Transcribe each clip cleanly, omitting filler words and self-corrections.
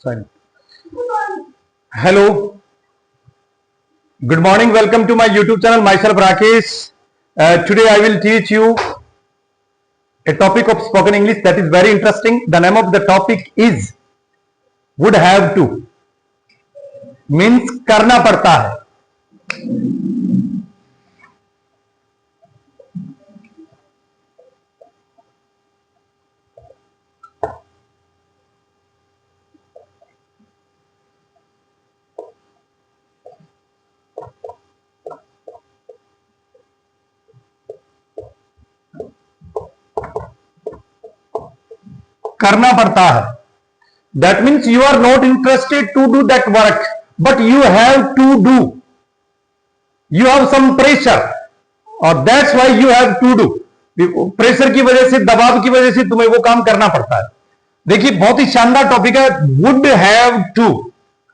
Fine. Hello. Good morning. Welcome to my YouTube channel. Myself Rakesh. Today I will teach you a topic of spoken English that is very interesting. The name of the topic is would have to. Means करना पड़ता है. करना पड़ता है. That means you are not interested to do that work, but you have to do. You have some pressure, or that's why you have to do. Pressure की वजह से, दबाव की वजह से तुम्हें वो काम करना पड़ता है. देखिए बहुत ही शानदार टॉपिक है. वुड हैव टू,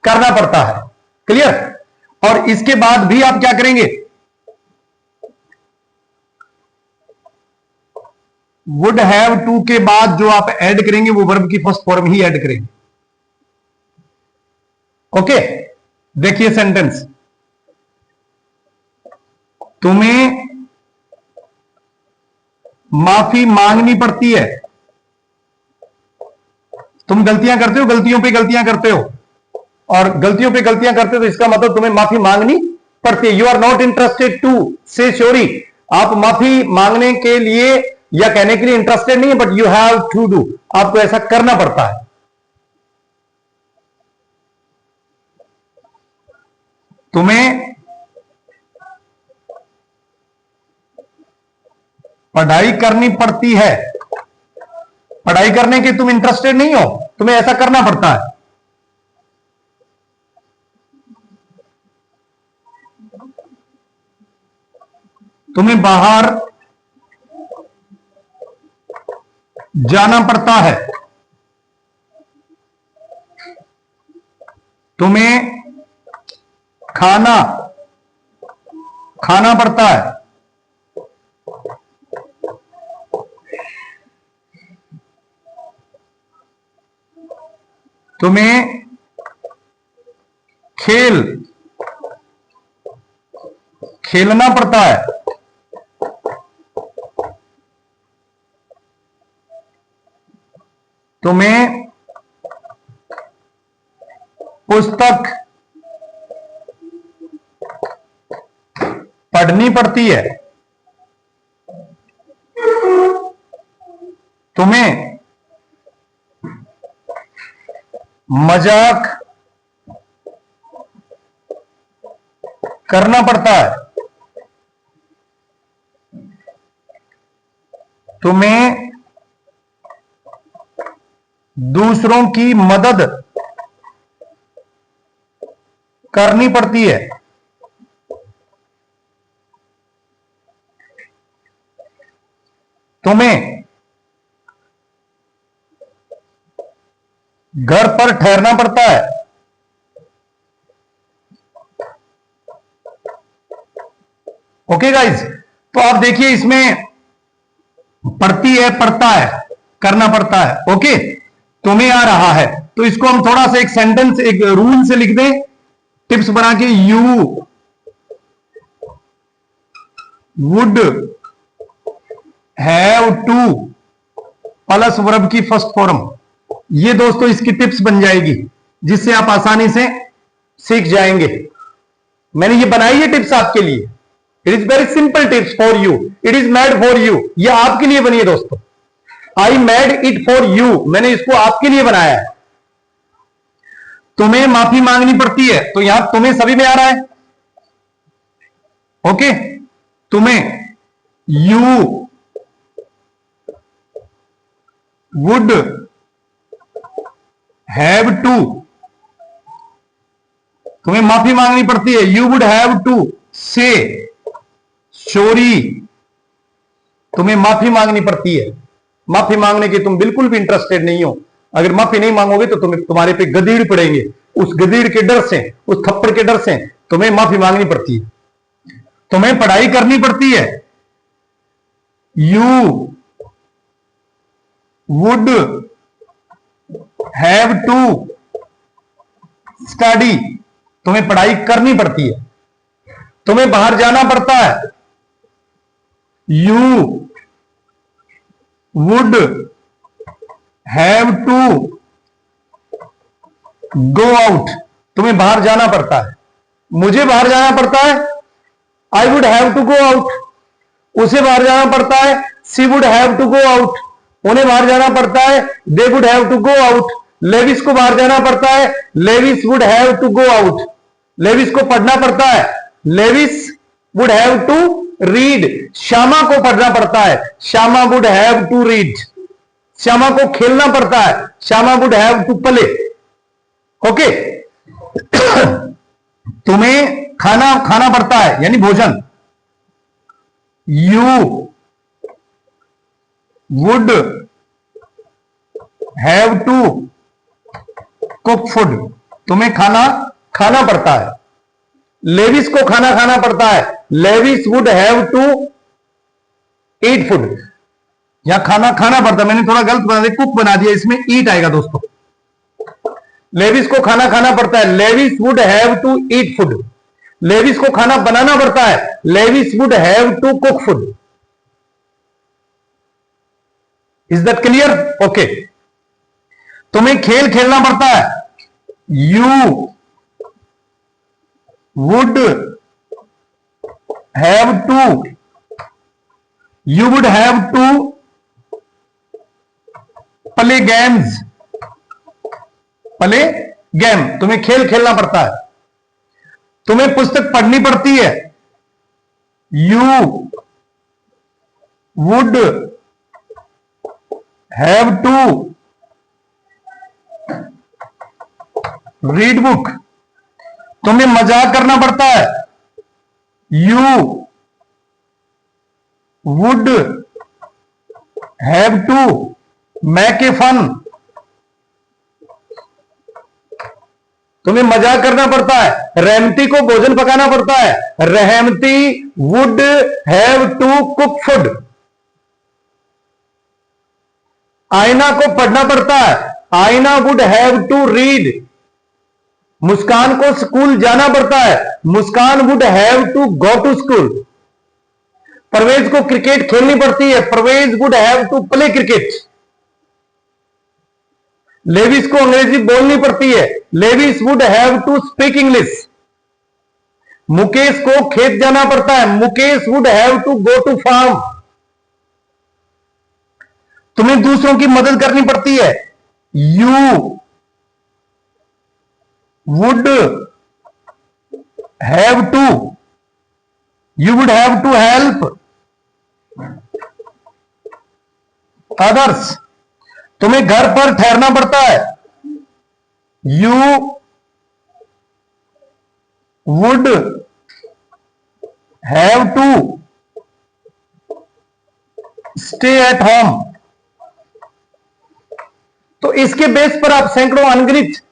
करना पड़ता है. क्लियर? और इसके बाद भी आप क्या करेंगे? वुड हैव टू के बाद जो आप ऐड करेंगे वो वर्ब की फर्स्ट फॉर्म ही ऐड करेंगे. ओके, देखिए सेंटेंस. तुम्हें माफी मांगनी पड़ती है. तुम गलतियां करते हो, गलतियों पे गलतियां करते हो, और गलतियों पे गलतियां करते हो तो इसका मतलब तुम्हें माफी मांगनी पड़ती है. You are not interested to say sorry. आप माफी मांगने के लिए या कहने के लिए इंटरेस्टेड नहीं है, but you have to do. आपको ऐसा करना पड़ता है. तुम्हें पढ़ाई करनी पड़ती है. पढ़ाई करने के तुम इंटरेस्टेड नहीं हो, तुम्हें ऐसा करना पड़ता है. तुम्हें बाहर जाना पड़ता है. तुम्हें खाना खाना पड़ता है. तुम्हें खेलना पड़ता है. तुम्हें पुस्तक पढ़नी पड़ती है. तुम्हें मजाक करना पड़ता है. तुम्हें दूसरों की मदद करनी पड़ती है. तुम्हें घर पर ठहरना पड़ता है. ओके गाइज, तो आप देखिए इसमें पढ़ती है, पढ़ता है, करना पड़ता है. ओके, तुम्हें आ रहा है तो इसको हम थोड़ा सा एक सेंटेंस, एक रूल से लिख दें, टिप्स बना के. You would have two plus verb की फर्स्ट फॉर्म. ये दोस्तों इसकी टिप्स बन जाएगी जिससे आप आसानी से सीख जाएंगे. मैंने ये बनाई है टिप्स आपके लिए. It is very simple tips for you. It is made for you. ये आपके लिए बनी है दोस्तों. I made it for you. मैंने इसको आपके लिए बनाया है. तुम्हें माफी मांगनी पड़ती है, तो यहां तुम्हें सभी में आ रहा है. ओके, तुम्हें यू वुड हैव टू, तुम्हें माफी मांगनी पड़ती है. You would have to say sorry. तुम्हें माफी मांगनी पड़ती है. माफी मांगने की तुम बिल्कुल भी इंटरेस्टेड नहीं हो. अगर माफी नहीं मांगोगे तो तुम्हारे पे गधीड़ पड़ेंगे. उस गधीड़ के डर से, उस थप्पड़ के डर से तुम्हें माफी मांगनी पड़ती है. तुम्हें पढ़ाई करनी पड़ती है. You would have to study, तुम्हें पढ़ाई करनी पड़ती है, तुम्हें बाहर जाना पड़ता है। You would have to go out, तुम्हें बाहर जाना पड़ता है। मुझे बाहर जाना पड़ता है, I would have to go out. उसे बाहर जाना पड़ता है, she would have to go out. उन्हें बाहर जाना पड़ता है, they would have to go out. Lewis को बाहर जाना पड़ता है, Lewis would have to go out. Lewis को पढ़ना पड़ता है, Lewis would have to read. Shyama को पढ़ना पड़ता है, Shyama would have to read. Shyama को खेलना पड़ता है, Shyama would have to play. Okay, तुम्हें खाना खाना पड़ता है यानी भोजन। You would have to cook food, तुम्हें खाना खाना पड़ता है। लेविस को खाना खाना पड़ता है, Lewis would have to eat food. यहां खाना खाना पड़ता है, मैंने थोड़ा गलत बना दिया, कुक बना दिया, इसमें ईट आएगा दोस्तों। लेविस को खाना खाना पड़ता है, Lewis would have to eat food. Lewis को खाना बनाना पड़ता है, Lewis would have to cook food. Is that clear? Okay, तुम्हें खेल खेलना पड़ता है, you would have to, you would have to play games. Play game, तुम्हें खेल खेलना पड़ता है। तुम्हें पुस्तक पढ़नी पड़ती है, you would have to read book. तुम्हें मजाक करना पड़ता है, you would have to make a fun. तुम्हें मजाक करना पड़ता है, रहमती को भोजन पकाना पड़ता है, Rahmati would have to cook food. Aaina को पढ़ना पड़ता है, Aaina would have to read. Muskan को स्कूल जाना पड़ता है, Muskan would have to go to school. Parvez को क्रिकेट खेलनी पड़ती है, Parvez would have to play cricket. Lewis को अंग्रेजी बोलनी पड़ती है, Lewis would have to speak English. Mukesh को खेत जाना पड़ता है, Mukesh would have to go to farm. तुम्हें दूसरों की मदद करनी पड़ती है, you would have to, you would have to help others. तुम्हें घर पर ठहरना पड़ता है, you would have to stay at home. तो इसके बेस पर आप सैकड़ों अनगिनत,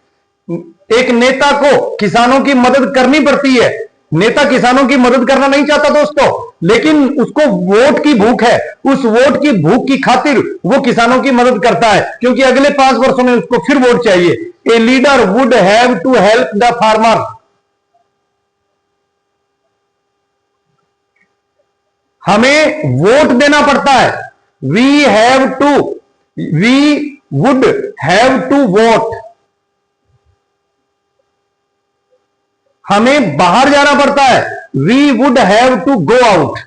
एक नेता को किसानों की मदद करनी पड़ती है। नेता किसानों की मदद करना नहीं चाहता दोस्तों, लेकिन उसको वोट की भूख है, उस वोट की भूख की खातिर वो किसानों की मदद करता है, क्योंकि अगले 5 वर्षों में उसको फिर वोट चाहिए। A leader would have to help the farmer. हमें वोट देना पड़ता है, we would have to vote. हमें बाहर जाना पड़ता है, we would have to go out.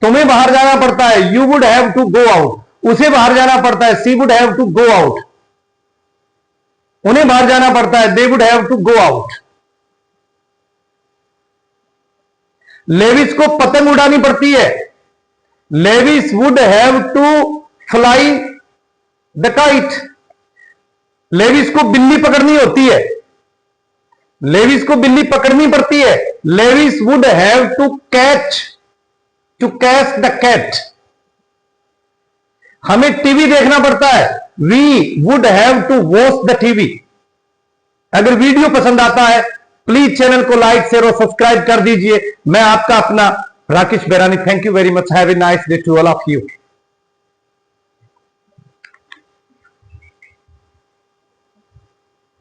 तुम्हें बाहर जाना पड़ता है, you would have to go out. उसे बाहर जाना पड़ता है, she would have to go out. उन्हें बाहर जाना पड़ता है, they would have to go out. Lewis को पतंग उड़ानी पड़ती है, Lewis would have to fly the kite. लेविस को बिल्ली पकड़नी होती है, लेविस को बिल्ली पकड़नी पड़ती है, Lewis would have to catch the cat. हमें टीवी देखना पड़ता है, we would have to watch the TV. अगर वीडियो पसंद आता है प्लीज चैनल को लाइक शेयर और सब्सक्राइब कर दीजिए। मैं आपका अपना Rakesh Berani, thank you very much, have a nice day to all of you.